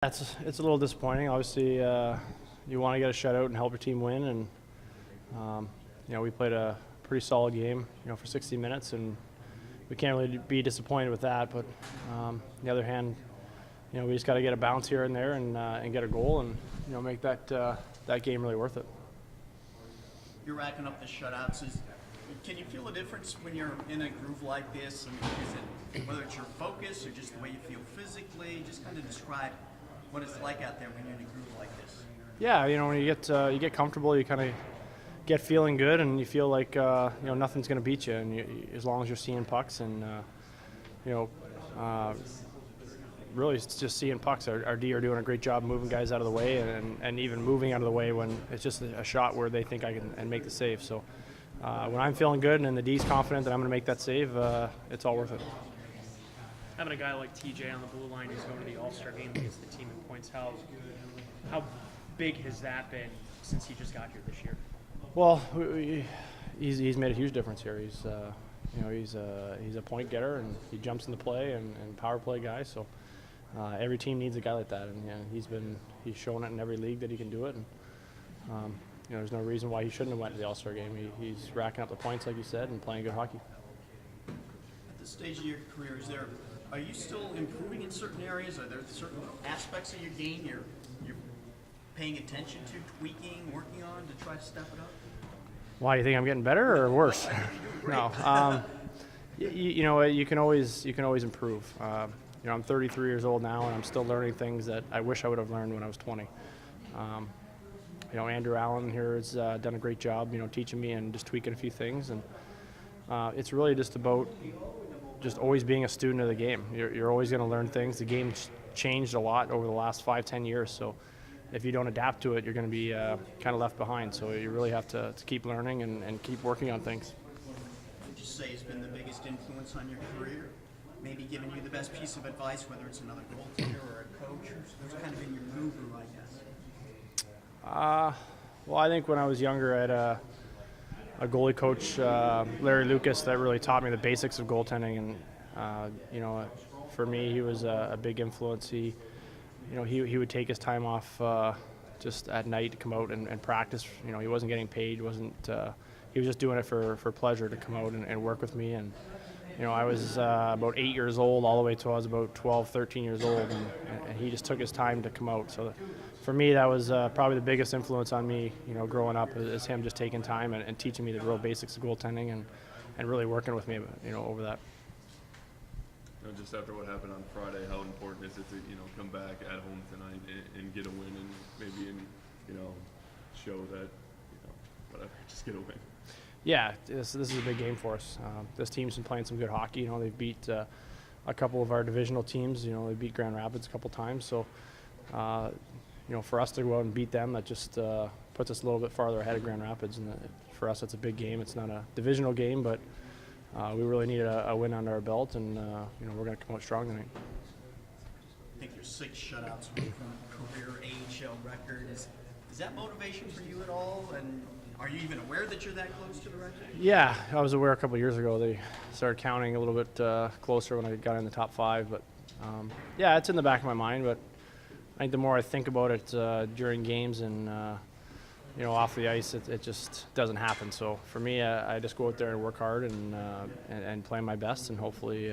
It's a little disappointing. Obviously, you want to get a shutout and help your team win, and we played a pretty solid game, for 60 minutes, and we can't really be disappointed with that. But on the other hand, we just got to get a bounce here and there and get a goal and make that game really worth it. You're racking up the shutouts. Can you feel a difference when you're in a groove like this? I mean, is it whether it's your focus or just the way you feel physically? Just kind of describe what it's like out there when you're in a groove like this. Yeah, when you get comfortable, you kind of get feeling good, and you feel like nothing's going to beat you, and as long as you're seeing pucks and really it's just seeing pucks. Our D are doing a great job moving guys out of the way and even moving out of the way when it's just a shot where they think I can and make the save. So when I'm feeling good and the D's confident that I'm going to make that save, it's all worth it. Having a guy like TJ on the blue line who's going to the AllStar Game against the team in points, how big has that been since he just got here this year? Well, he's made a huge difference here. He's a point getter, and he jumps in the play and power play guy. So every team needs a guy like that, and he's shown it in every league that he can do it. And there's no reason why he shouldn't have went to the AllStar Game. He's racking up the points, like you said, and playing good hockey. At this stage of your career, are you still improving in certain areas? Are there certain aspects of your game you're paying attention to, tweaking, working on to try to step it up? Why, you think I'm getting better or worse? No. You can always improve. I'm 33 years old now, and I'm still learning things that I wish I would have learned when I was 20. Andrew Allen here has done a great job, teaching me and just tweaking a few things, and it's really just about just always being a student of the game. You're always going to learn things. The game's changed a lot over the last 5-10 years, so if you don't adapt to it, you're going to be kind of left behind. So you really have to keep learning and keep working on things. Would you say has been the biggest influence on your career? Maybe giving you the best piece of advice, whether it's another goaltender or a coach, or who's kind of been your guru, I guess? Well, I think when I was younger, I had a goalie coach, Larry Lucas, that really taught me the basics of goaltending. And for me, he was a big influence. He would take his time off just at night to come out and practice. He wasn't getting paid. He was just doing it for pleasure to come out and work with me. And I was about 8 years old all the way till I was about 12, 13 years old, and he just took his time to come out. So for me, that was probably the biggest influence on me, growing up, is him just taking time and teaching me the real basics of goaltending and really working with me, over that. Just after what happened on Friday, how important is it to come back at home tonight and get a win and maybe show that whatever, just get a win? Yeah, this is a big game for us. This team's been playing some good hockey. They've beat a couple of our divisional teams. They beat Grand Rapids a couple times. So for us to go out and beat them, that just puts us a little bit farther ahead of Grand Rapids. And for us, it's a big game. It's not a divisional game, but we really need a win under our belt, and we're going to come out strong tonight. I think your 6 shutouts from career AHL record. Is that motivation for you at all? And are you even aware that you're that close to the record? Yeah, I was aware a couple of years ago. They started counting a little bit closer when I got in the top 5. But yeah, it's in the back of my mind. But I think the more I think about it during games and off the ice, it just doesn't happen. So for me, I just go out there and work hard and play my best, and hopefully,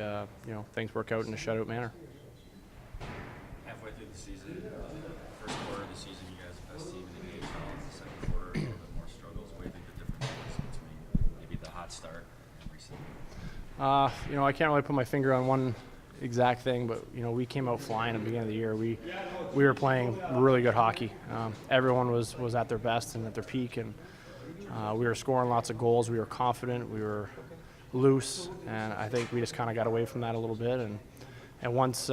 things work out in a shutout manner. Halfway through the season, first quarter of the season, you guys are the best team in the AHL. The second quarter, a little bit more struggles. What do you think the difference is between maybe the hot start and recently? I can't really put my finger on one exact thing, but we came out flying at the beginning of the year. We were playing really good hockey. Everyone was at their best and at their peak, and we were scoring lots of goals. We were confident. We were loose, and I think we just kind of got away from that a little bit. And once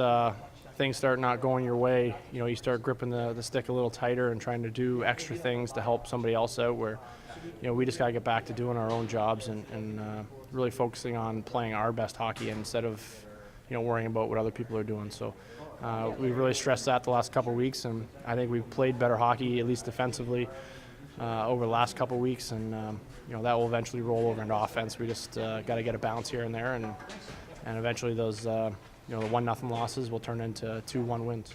things start not going your way, you start gripping the stick a little tighter and trying to do extra things to help somebody else out. Where we just got to get back to doing our own jobs and really focusing on playing our best hockey instead of worrying about what other people are doing. So we really stressed that the last couple of weeks, and I think we've played better hockey, at least defensively, over the last couple of weeks, and that will eventually roll over into offense. We just got to get a bounce here and there, and eventually those the 1-0 losses will turn into 2-1 wins.